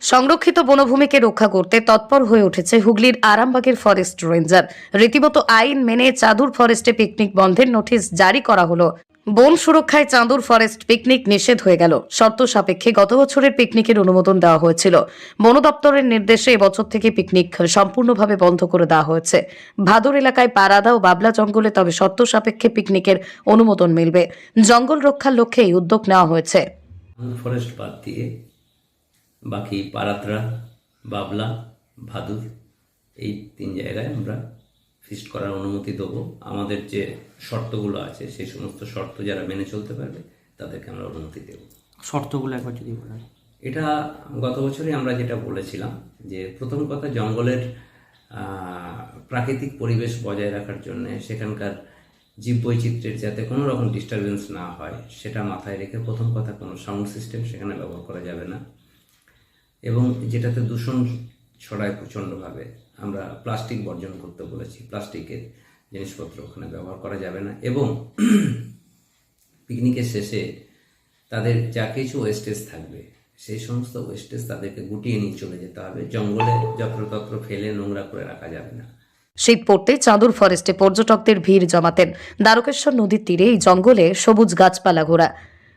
সংরক্ষিত বনভূমিকে রক্ষা করতে তৎপর হয়ে উঠেছে হুগলির আরামবাগের ফরেস্ট রেঞ্জার। রীতিমতো আইন মেনে চাঁদুর ফরেস্টে পিকনিক বন্ধের নোটিশ জারি করা হলো। বন সুরক্ষায় চাঁদুর ফরেস্ট পিকনিক নিষেধ হয়ে গেল। শর্ত সাপেক্ষে গত বছরের পিকনিকের অনুমোদন দেওয়া হয়েছিল। বন দপ্তরের নির্দেশে এবছর থেকে পিকনিক সম্পূর্ণভাবে বন্ধ করে দেওয়া হয়েছে। ভাদর এলাকায় পারাদা ও বাবলা জঙ্গলে তবে শর্ত সাপেক্ষে পিকনিকের অনুমোদন মিলবে। জঙ্গল রক্ষার লক্ষ্যে এই উদ্যোগ নেওয়া হয়েছে। ফরেস্ট বাদ দিয়ে বাকি পারাত্রা, বাবলা, ভাদুর এই 3 জায়গায় আমরা ফিস্ট করার অনুমতি দেবো। আমাদের যে শর্তগুলো আছে সেই সমস্ত শর্ত যারা মেনে চলতে পারবে তাদেরকে আমরা অনুমতি দেব। শর্তগুলো একবার যদি বলেন। এটা গত বছরই আমরা যেটা বলেছিলাম যে প্রথম কথা, জঙ্গলের প্রাকৃতিক পরিবেশ বজায় রাখার জন্য সেখানকার জীববৈচিত্র্যের যাতে কোনো রকম ডিস্টারবেন্স না হয় সেটা মাথায় রেখে প্রথম কথা কোনো সাউন্ড সিস্টেম সেখানে ব্যবহার করা যাবে না, এবং যেটাতে দূষণ ছড়ায় প্রচণ্ডভাবে আমরা প্লাস্টিক বর্জন করতে বলেছি। প্লাস্টিকের জিনিসপত্র ওখানে ব্যবহার করা যাবে না, এবং পিকনিকের শেষে তাদের যা কিছু ওয়েস্টেজ থাকবে সেই সমস্ত ওয়েস্টেজ তাদেরকে গুটিয়ে নিয়ে চলে যেতে হবে। জঙ্গলে যত্রতত্র ফেলে নোংরা করে রাখা যাবে না। শীত পড়তে চাঁদুর ফরেস্টে পর্যটকদের ভিড় জমাতেন। দ্বারকেশ্বর নদীর তীরে এই জঙ্গলে সবুজ গাছপালা ঘোরা।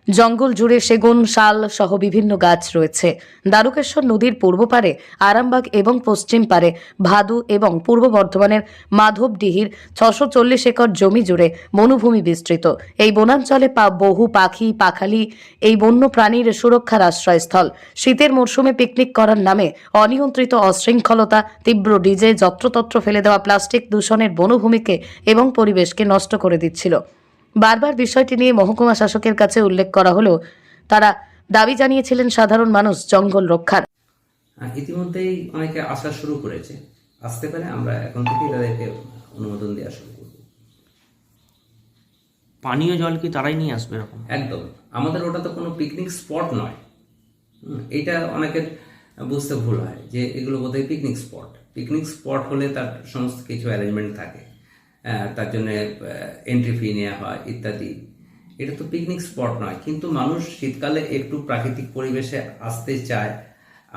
জঙ্গল জুড়ে সেগুন, শাল সহ বিভিন্ন গাছ রয়েছে। দ্বারকেশ্বর নদীর পূর্ব পারে আরামবাগ এবং পশ্চিম পারে ভাদু এবং পূর্ব বর্ধমানের মাধবডিহির 640 একর জমি জুড়ে বনভূমি বিস্তৃত। এই বনাঞ্চলে বহু পাখি পাখালি এই বন্য প্রাণীর সুরক্ষার আশ্রয়স্থল। শীতের মরশুমে পিকনিক করার নামে অনিয়ন্ত্রিত অশৃঙ্খলতা, তীব্র ডিজে, যত্রতত্র ফেলে দেওয়া প্লাস্টিক দূষণের বনভূমিকে এবং পরিবেশকে নষ্ট করে দিচ্ছিল। বারবার বিষয়টি নিয়ে মহকুমা শাসকের কাছে উল্লেখ করা হলেও তারা দাবি জানিয়েছিলেন সাধারণ মানুষ জঙ্গল রক্ষার। ইতিমধ্যেই অনেকে আসা শুরু করেছে, আসতে পারে। আমরা এখন থেকেই তাদেরকে অনুমোদন দেওয়া শুরু করব। পানীয় জল কি তারাই নিয়ে আসবে এরকম? একদম। আমাদের ওটা তো কোনো পিকনিক স্পট নয়। এটা অনেকের বুঝতে ভুল হয় যে এগুলো বোধহয় পিকনিক স্পট। পিকনিক স্পট হলে তার সমস্ত কিছু অ্যারেঞ্জমেন্ট থাকে, তার জন্য এন্ট্রি ফি নেওয়া হয় ইত্যাদি। এটা তো পিকনিক স্পট নয়, কিন্তু মানুষ শীতকালে একটু প্রাকৃতিক পরিবেশে আসতে চায়।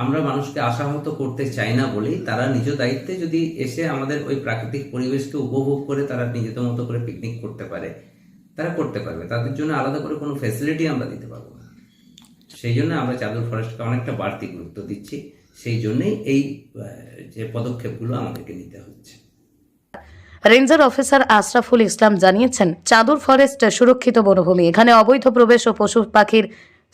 আমরা মানুষকে আশাহত করতে চাই না বলেই তারা নিজ দায়িত্বে যদি এসে আমাদের ওই প্রাকৃতিক পরিবেশকে উপভোগ করে তারা নিজেদের মতো করে পিকনিক করতে পারে, তারা করতে পারবে। তাদের জন্য আলাদা করে কোনো ফ্যাসিলিটি আমরা দিতে পারবো না। সেই জন্য আমরা চাঁদুর ফরেস্টকে অনেকটা বাড়তি গুরুত্ব দিচ্ছি। সেই জন্যই এই যে পদক্ষেপগুলো আমাদেরকে নিতে হচ্ছে। রেঞ্জার অফিসার আশরাফুল ইসলাম জানিয়েছেন, চাঁদুর ফরেস্ট সুরক্ষিত বনভূমি। এখানে অবৈধ প্রবেশ ও পশু পাখির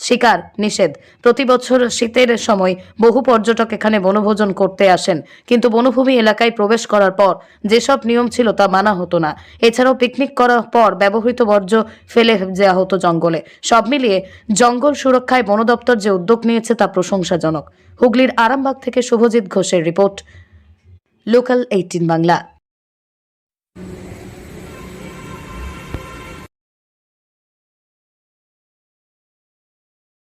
শিকার নিষেধ। প্রতি বছর শীতের সময় বহু পর্যটক এখানে বনভোজন করতে আসেন, কিন্তু বনভূমি এলাকায় প্রবেশ করার পর যেসব নিয়ম ছিল তা মানা হতো না। এছাড়াও পিকনিক করার পর ব্যবহৃত বর্জ্য ফেলে দেওয়া হতো জঙ্গলে। সব মিলিয়ে জঙ্গল সুরক্ষায় বন দপ্তর যে উদ্যোগ নিয়েছে তা প্রশংসাজনক। হুগলির আরামবাগ থেকে শুভজিৎ ঘোষের রিপোর্ট, লোকাল 18 বাংলা।